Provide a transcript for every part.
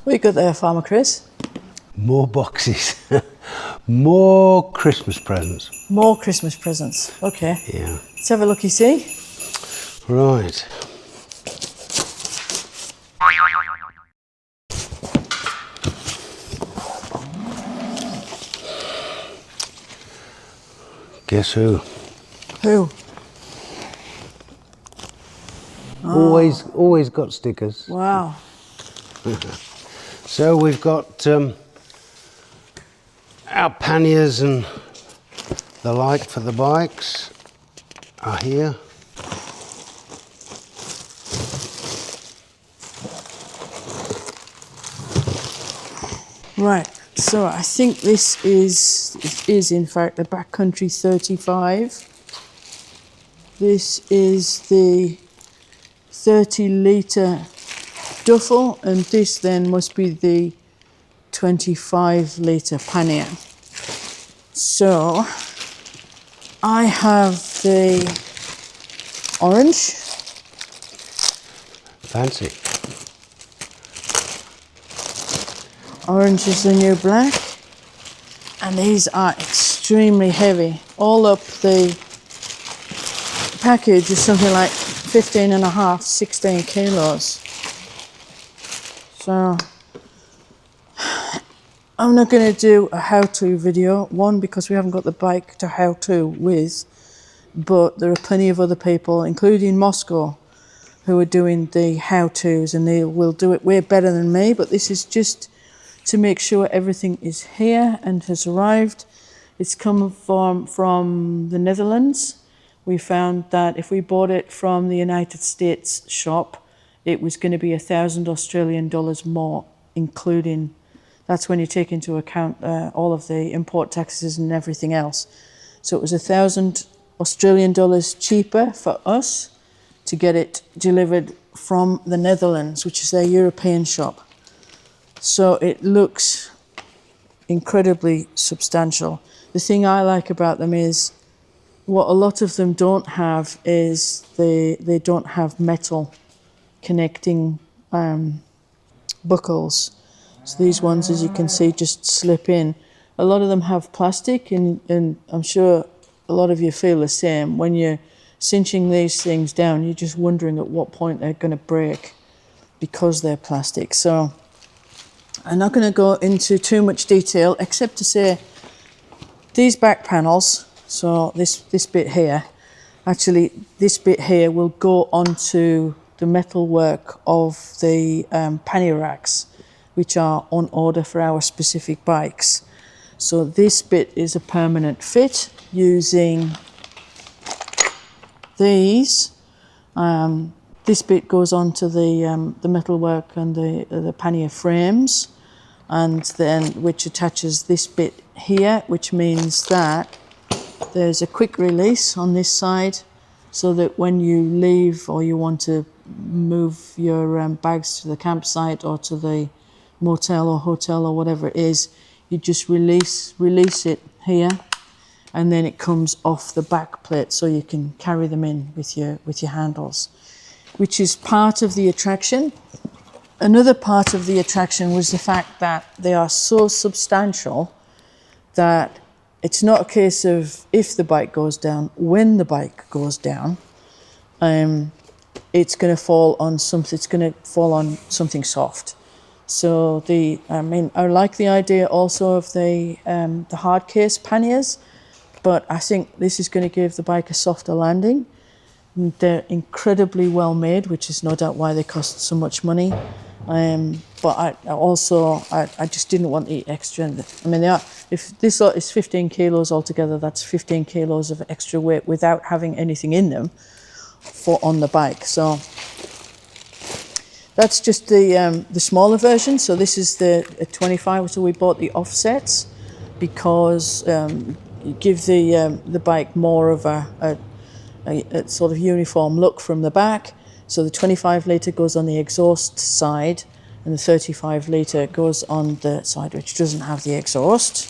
What you got there, Farmer Chris? More boxes. More Christmas presents. More Christmas presents. Okay. Yeah. Let's have a looky see. Right. Guess who? Who? Always got stickers. Wow. So we've got our panniers and the like for the bikes are here. Right. So I think this is in fact the Backcountry 35. This is the 30-litre duffel, and this then must be the 25-litre pannier. So I have the orange. Fancy. Orange is the new black, and these are extremely heavy. All up the package is something like 15 and a half, 16 kilos. So I'm not going to do a how-to video, one because we haven't got the bike to how-to with, but there are plenty of other people, including Mosko, who are doing the how-tos, and they will do it way better than me, but this is just to make sure everything is here and has arrived. It's come from the Netherlands. We found that if we bought it from the United States shop, it was going to be 1,000 Australian dollars more, including, that's when you take into account all of the import taxes and everything else. So it was 1,000 Australian dollars cheaper for us to get it delivered from the Netherlands, which is their European shop. So it looks incredibly substantial. The thing I like about them is what a lot of them don't have is they don't have metal connecting buckles. So these ones, as you can see, just slip in. A lot of them have plastic, and I'm sure a lot of you feel the same. When you're cinching these things down, you're just wondering at what point they're going to break because they're plastic. So I'm not going to go into too much detail, except to say these back panels, so this bit here, actually this bit here will go onto the metalwork of the pannier racks, which are on order for our specific bikes. So this bit is a permanent fit using these. This bit goes onto the metalwork and the pannier frames, and then which attaches this bit here, which means that there's a quick release on this side, so that when you leave or you want to move your bags to the campsite or to the motel or hotel or whatever it is, you just release it here, and then it comes off the back plate, so you can carry them in with your handles, which is part of the attraction. Another part of the attraction was the fact that they are so substantial that it's not a case of if the bike goes down, when the bike goes down, it's going to fall on something soft. So I like the idea also of the hard case panniers, but I think this is going to give the bike a softer landing. They're incredibly well made, which is no doubt why they cost so much money. But I just didn't want the extra. I mean, if this lot is 15 kilos altogether, that's 15 kilos of extra weight without having anything in them on the bike. So that's just the smaller version. So this is the 25. So we bought the offsets because you give the bike more of a sort of uniform look from the back. So the 25 litre goes on the exhaust side, and the 35 litre goes on the side which doesn't have the exhaust.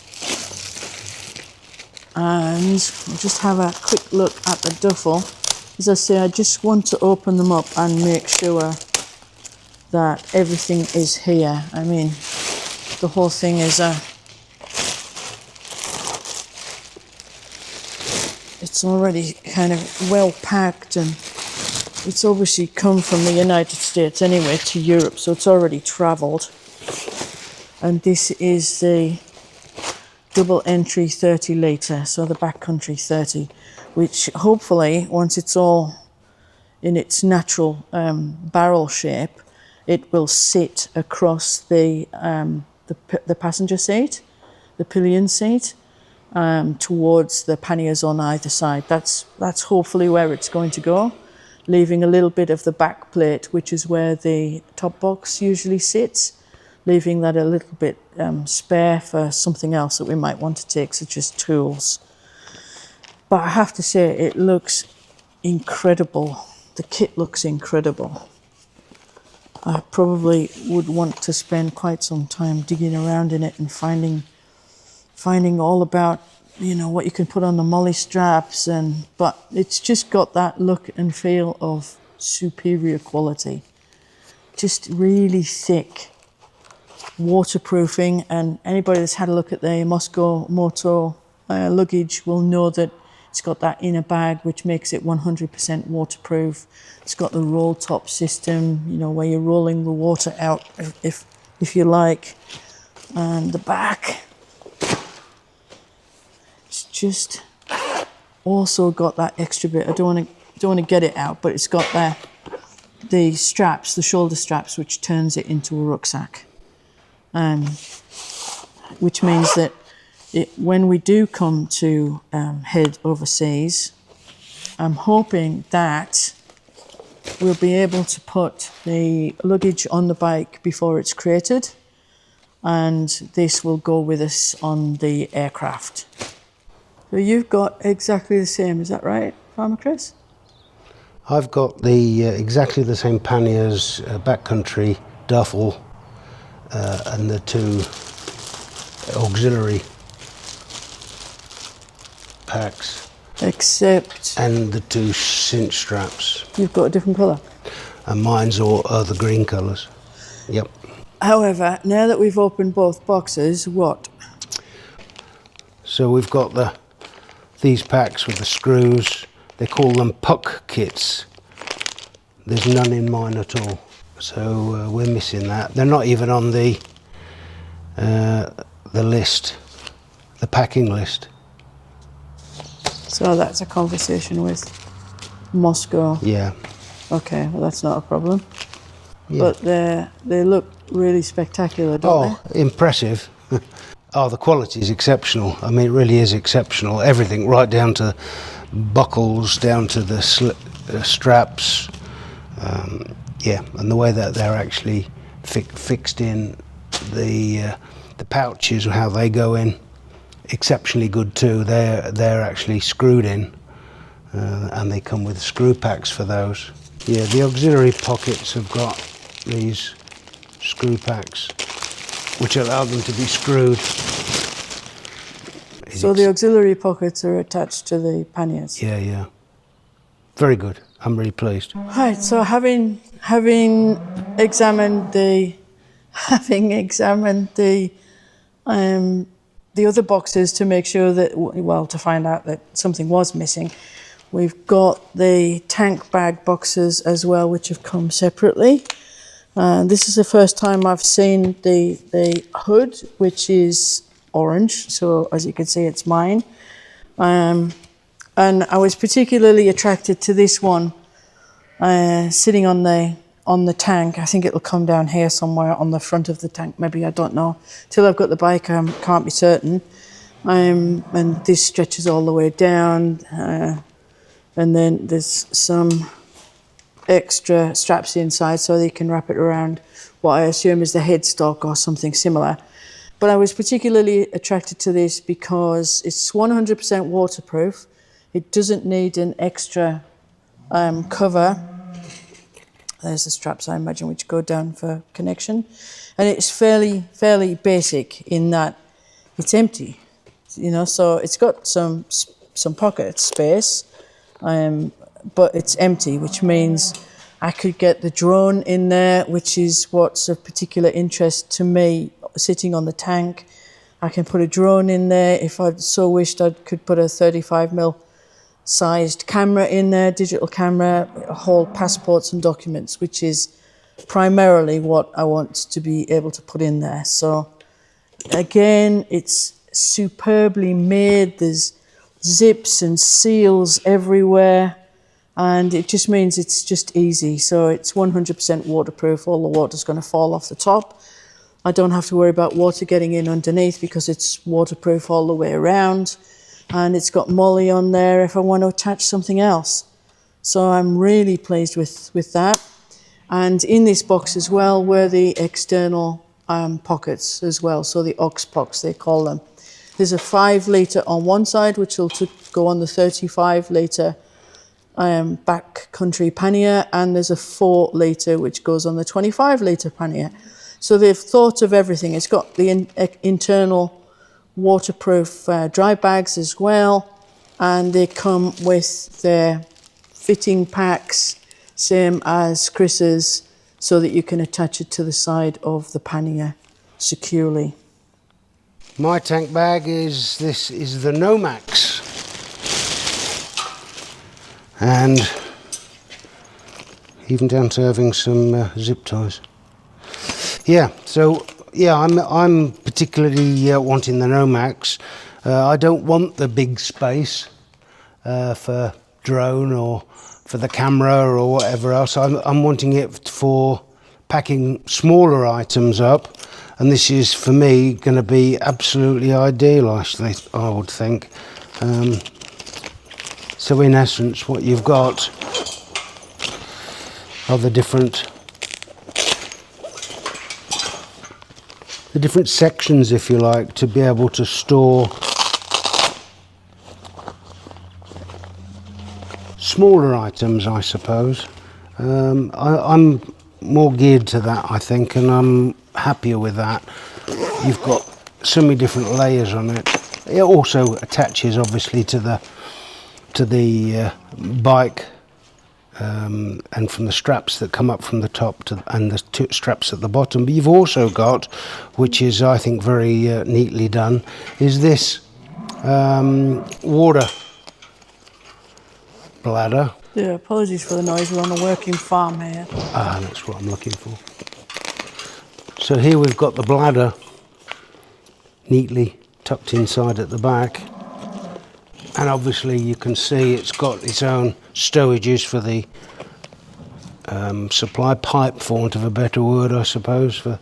And we'll just have a quick look at the duffel. As I say, I just want to open them up and make sure that everything is here. I mean, the whole thing is it's already kind of well packed, and it's obviously come from the United States anyway to Europe, so it's already traveled. And this is the double entry 30 litre, so the backcountry 30, which hopefully, once it's all in its natural barrel shape, it will sit across the passenger seat, the pillion seat, towards the panniers on either side. That's hopefully where it's going to go, leaving a little bit of the back plate, which is where the top box usually sits, leaving that a little bit spare for something else that we might want to take, such as tools. But I have to say, it looks incredible. The kit looks incredible. I probably would want to spend quite some time digging around in it and finding all about, you know, what you can put on the molly straps, but it's just got that look and feel of superior quality. Just really thick, waterproofing, and anybody that's had a look at the Mosko luggage will know that it's got that inner bag which makes it 100% waterproof. It's got the roll top system, you know, where you're rolling the water out if you like. And the back, it's just also got that extra bit. I don't want to get it out, but it's got the straps, the shoulder straps, which turns it into a rucksack. Which means that when we do come to head overseas, I'm hoping that we'll be able to put the luggage on the bike before it's crated, and this will go with us on the aircraft. So you've got exactly the same, is that right, Farmer Chris? I've got the exactly the same panniers, backcountry, duffel, and the two auxiliary packs. Except... And the two cinch straps. You've got a different colour? And mine's are the green colours. Yep. However, now that we've opened both boxes, what? So we've got these packs with the screws. They call them puck kits. There's none in mine at all. So we're missing that. They're not even on the list, the packing list. So that's a conversation with Mosko. Yeah. Okay, well that's not a problem. Yeah. But they look really spectacular, don't they? Oh, impressive. Oh, the quality is exceptional. I mean, it really is exceptional. Everything, right down to buckles, down to the straps. Yeah, and the way that they're actually fixed in, the pouches and how they go in, exceptionally good too. They're actually screwed in, and they come with screw packs for those. Yeah, the auxiliary pockets have got these screw packs, which allow them to be screwed. So the auxiliary pockets are attached to the panniers? Yeah, yeah. Very good. I'm really pleased. Right, so having examined the other boxes to make sure that, well, to find out that something was missing, we've got the tank bag boxes as well, which have come separately. This is the first time I've seen the hood, which is orange, so as you can see, it's mine. And I was particularly attracted to this one, sitting on the tank. I think it'll come down here somewhere on the front of the tank, maybe, I don't know. Till I've got the bike, I can't be certain. And this stretches all the way down, and then there's some extra straps inside so they can wrap it around what I assume is the headstock or something similar. But I was particularly attracted to this because it's 100% waterproof. It doesn't need an extra cover. There's the straps, I imagine, which go down for connection. And it's fairly basic in that it's empty, you know, so it's got some pocket space, but it's empty, which means I could get the drone in there, which is what's of particular interest to me, sitting on the tank. I can put a drone in there. If I so wished, I could put a 35mm sized camera in there, digital camera, hold passports and documents, which is primarily what I want to be able to put in there. So again, it's superbly made. There's zips and seals everywhere, and it just means it's just easy. So it's 100% waterproof. All the water's going to fall off the top. I don't have to worry about water getting in underneath because it's waterproof all the way around. And it's got molly on there if I want to attach something else. So I'm really pleased with that. And in this box as well were the external pockets as well, so the ox pockets they call them. There's a 5 litre on one side, which will go on the 35 litre backcountry pannier, and there's a 4 litre which goes on the 25 litre pannier. So they've thought of everything. It's got the internal waterproof dry bags as well, and they come with their fitting packs, same as Chris's, so that you can attach it to the side of the pannier securely. My tank bag is the Nomax, and even down to having some zip ties. Yeah, so yeah, I'm particularly wanting the Nomax. I don't want the big space for drone or for the camera or whatever else. I'm wanting it for packing smaller items up, and this is for me going to be absolutely ideal, I would think. So in essence, what you've got are the different sections, if you like, to be able to store smaller items, I suppose. I'm more geared to that, I think, and I'm happier with that. You've got so many different layers on it. It also attaches, obviously, to the bike, and from the straps that come up from the top and the two straps at the bottom. But you've also got, which is I think very neatly done, is this water bladder. Yeah, apologies for the noise, we're on a working farm here. Ah, that's what I'm looking for. So here we've got the bladder neatly tucked inside at the back, and obviously you can see it's got its own stowages for the supply pipe, for want of a better word, I suppose. For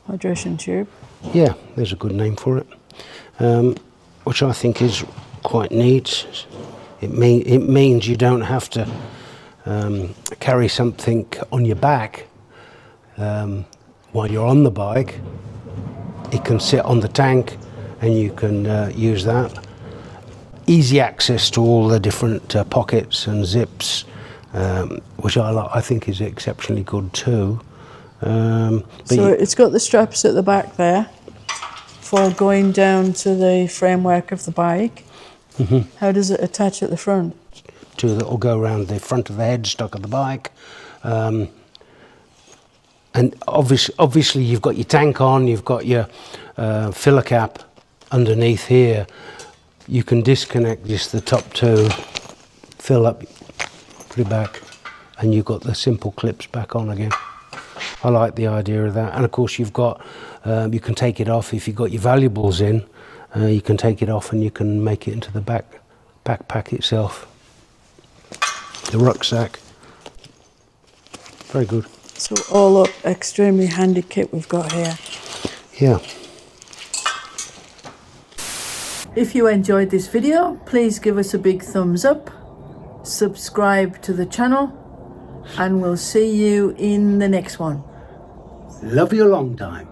hydration tube. Yeah, there's a good name for it, which I think is quite neat. It means you don't have to carry something on your back while you're on the bike. It can sit on the tank and you can use that. Easy access to all the different pockets and zips, which I think is exceptionally good too. So it's got the straps at the back there for going down to the framework of the bike. Mm-hmm. How does it attach at the front? It'll go around the front of the headstock of the bike. And obviously you've got your tank on, you've got your filler cap underneath here. You can disconnect just the top two, fill up, put it back, and you've got the simple clips back on again. I like the idea of that. And of course you've got, you can take it off if you've got your valuables in. You can take it off and you can make it into the backpack itself. The rucksack. Very good. So all up, extremely handy kit we've got here. Yeah. If you enjoyed this video, please give us a big thumbs up, subscribe to the channel, and we'll see you in the next one. Love you a long time.